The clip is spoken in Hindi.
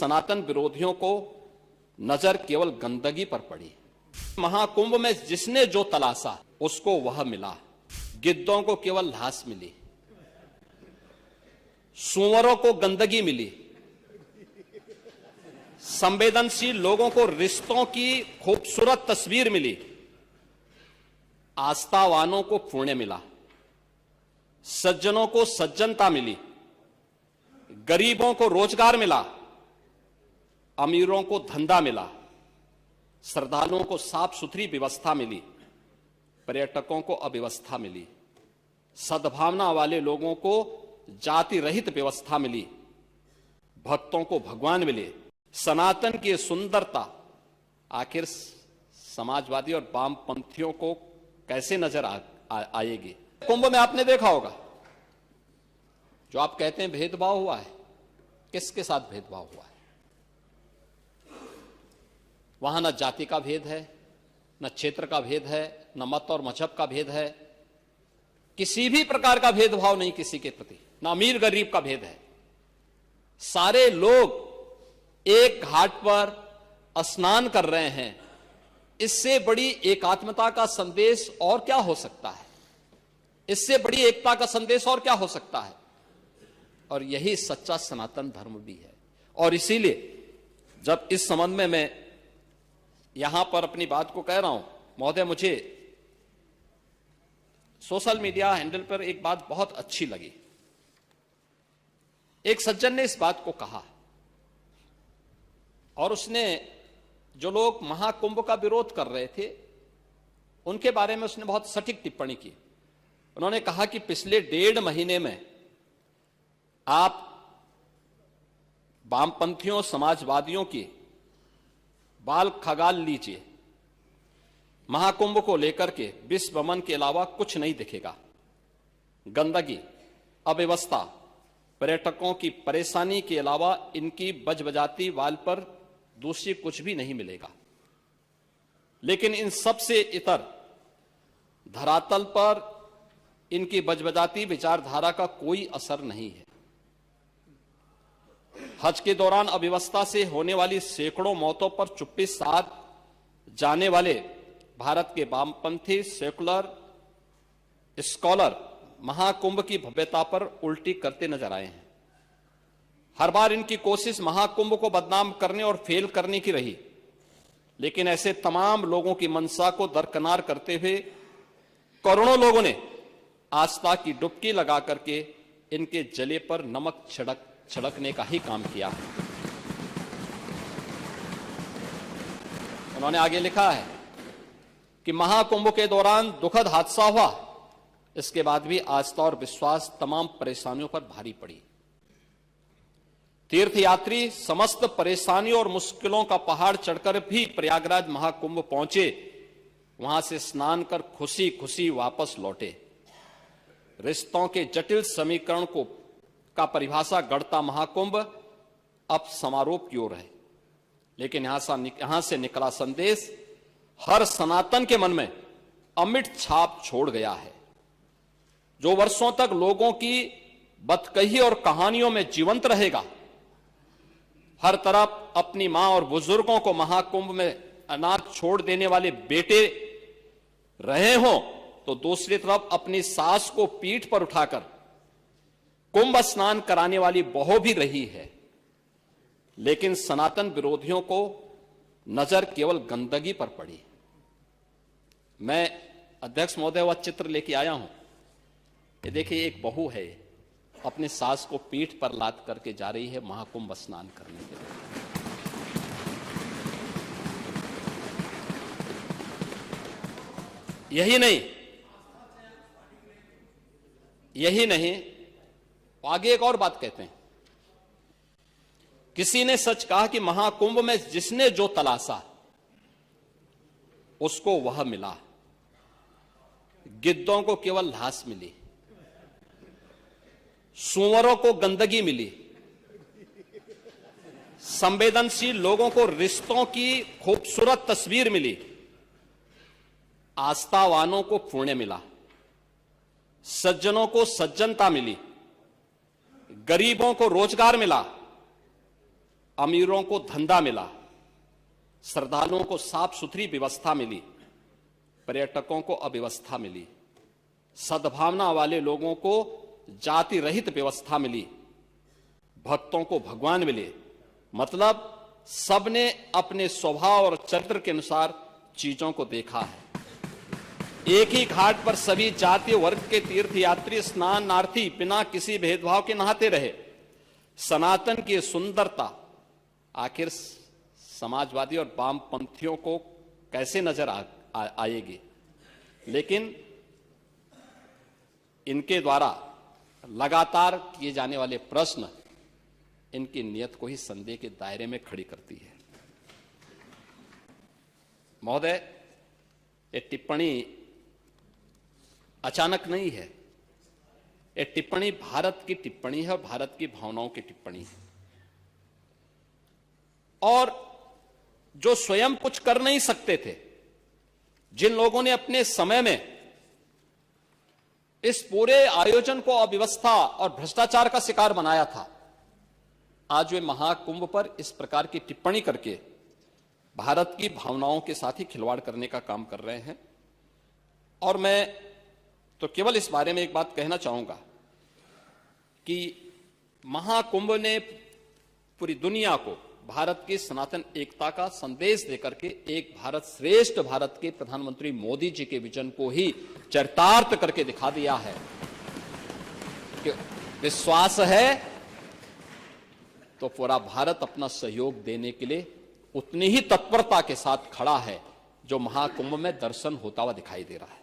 सनातन विरोधियों को नजर केवल गंदगी पर पड़ी। महाकुंभ में जिसने जो तलाशा उसको वह मिला। गिद्धों को केवल घास मिली, सूअरों को गंदगी मिली, संवेदनशील लोगों को रिश्तों की खूबसूरत तस्वीर मिली, आस्थावानों को पुण्य मिला, सज्जनों को सज्जनता मिली, गरीबों को रोजगार मिला, अमीरों को धंधा मिला, श्रद्धालुओं को साफ सुथरी व्यवस्था मिली, पर्यटकों को अव्यवस्था मिली, सद्भावना वाले लोगों को जाति रहित व्यवस्था मिली, भक्तों को भगवान मिले। सनातन की सुंदरता आखिर समाजवादी और वामपंथियों को कैसे नजर आएगी? कुंभ में आपने देखा होगा, जो आप कहते हैं भेदभाव हुआ है, किसके साथ भेदभाव हुआ है? वहां न जाति का भेद है, न क्षेत्र का भेद है, न मत और मजहब का भेद है, किसी भी प्रकार का भेदभाव नहीं किसी के प्रति, न अमीर गरीब का भेद है। सारे लोग एक घाट पर स्नान कर रहे हैं। इससे बड़ी एकात्मता का संदेश और क्या हो सकता है? इससे बड़ी एकता का संदेश और क्या हो सकता है? और यही सच्चा सनातन धर्म भी है। और इसीलिए जब इस संबंध में मैं यहां पर अपनी बात को कह रहा हूं, महोदय, मुझे सोशल मीडिया हैंडल पर एक बात बहुत अच्छी लगी। एक सज्जन ने इस बात को कहा और उसने जो लोग महाकुंभ का विरोध कर रहे थे उनके बारे में उसने बहुत सटीक टिप्पणी की। उन्होंने कहा कि पिछले 1.5 महीने में आप वामपंथियों, समाजवादियों की बाल खगाल लीजिए, महाकुंभ को लेकर के विश्व भ्रमण के अलावा कुछ नहीं दिखेगा। गंदगी, अव्यवस्था, पर्यटकों की परेशानी के अलावा इनकी बजबजाती वाल पर दूसरी कुछ भी नहीं मिलेगा। लेकिन इन सब से इतर धरातल पर इनकी बजबजाती विचारधारा का कोई असर नहीं है। हज के दौरान अव्यवस्था से होने वाली सैकड़ों मौतों पर चुप्पी साध जाने वाले भारत के वामपंथी सेकुलर स्कॉलर महाकुंभ की भव्यता पर उल्टी करते नजर आए हैं। हर बार इनकी कोशिश महाकुंभ को बदनाम करने और फेल करने की रही, लेकिन ऐसे तमाम लोगों की मंशा को दरकिनार करते हुए करोड़ों लोगों ने आस्था की डुबकी लगा करके इनके जले पर नमक छिड़कने का ही काम किया है। उन्होंने आगे लिखा है कि महाकुंभ के दौरान दुखद हादसा हुआ, इसके बाद भी आस्था और विश्वास तमाम परेशानियों पर भारी पड़ी। तीर्थयात्री समस्त परेशानियों और मुश्किलों का पहाड़ चढ़कर भी प्रयागराज महाकुंभ पहुंचे, वहां से स्नान कर खुशी खुशी वापस लौटे। रिश्तों के जटिल समीकरण का परिभाषा गढ़ता महाकुंभ अब समारोह की ओर है। लेकिन यहां से निकला संदेश हर सनातन के मन में अमिट छाप छोड़ गया है, जो वर्षों तक लोगों की बतकही और कहानियों में जीवंत रहेगा। हर तरफ अपनी मां और बुजुर्गों को महाकुंभ में अनाथ छोड़ देने वाले बेटे रहे हों, तो दूसरी तरफ अपनी सास को पीठ पर उठाकर कुंभ स्नान कराने वाली बहू भी रही है। लेकिन सनातन विरोधियों को नजर केवल गंदगी पर पड़ी। मैं अध्यक्ष महोदय वह चित्र लेके आया हूं। ये देखिए, एक बहू है, अपने सास को पीठ पर लाद करके जा रही है महाकुंभ स्नान करने के लिए। यही नहीं, आगे एक और बात कहते हैं। किसी ने सच कहा कि महाकुंभ में जिसने जो तलाशा उसको वह मिला। गिद्धों को केवल घास मिली, सूअरों को गंदगी मिली, संवेदनशील लोगों को रिश्तों की खूबसूरत तस्वीर मिली, आस्थावानों को पुण्य मिला, सज्जनों को सज्जनता मिली, गरीबों को रोजगार मिला, अमीरों को धंधा मिला, श्रद्धालुओं को साफ सुथरी व्यवस्था मिली, पर्यटकों को अव्यवस्था मिली, सद्भावना वाले लोगों को जाति रहित व्यवस्था मिली, भक्तों को भगवान मिले। मतलब सबने अपने स्वभाव और चरित्र के अनुसार चीजों को देखा है। एक ही घाट पर सभी जातीय वर्ग के तीर्थयात्री स्नानार्थी बिना किसी भेदभाव के नहाते रहे। सनातन की सुंदरता आखिर समाजवादी और वामपंथियों को कैसे नजर आएगी, लेकिन इनके द्वारा लगातार किए जाने वाले प्रश्न इनकी नियत को ही संदेह के दायरे में खड़ी करती है। महोदय, ये टिप्पणी अचानक नहीं है। ये टिप्पणी भारत की टिप्पणी है और भारत की भावनाओं की टिप्पणी है। और जो स्वयं कुछ कर नहीं सकते थे, जिन लोगों ने अपने समय में इस पूरे आयोजन को अव्यवस्था और भ्रष्टाचार का शिकार बनाया था, आज वे महाकुंभ पर इस प्रकार की टिप्पणी करके भारत की भावनाओं के साथ ही खिलवाड़ करने का काम कर रहे हैं। और मैं तो केवल इस बारे में एक बात कहना चाहूंगा कि महाकुंभ ने पूरी दुनिया को भारत की सनातन एकता का संदेश देकर के एक भारत श्रेष्ठ भारत के प्रधानमंत्री मोदी जी के विजन को ही चरितार्थ करके दिखा दिया है कि विश्वास है तो पूरा भारत अपना सहयोग देने के लिए उतनी ही तत्परता के साथ खड़ा है जो महाकुंभ में दर्शन होता हुआ दिखाई दे रहा है।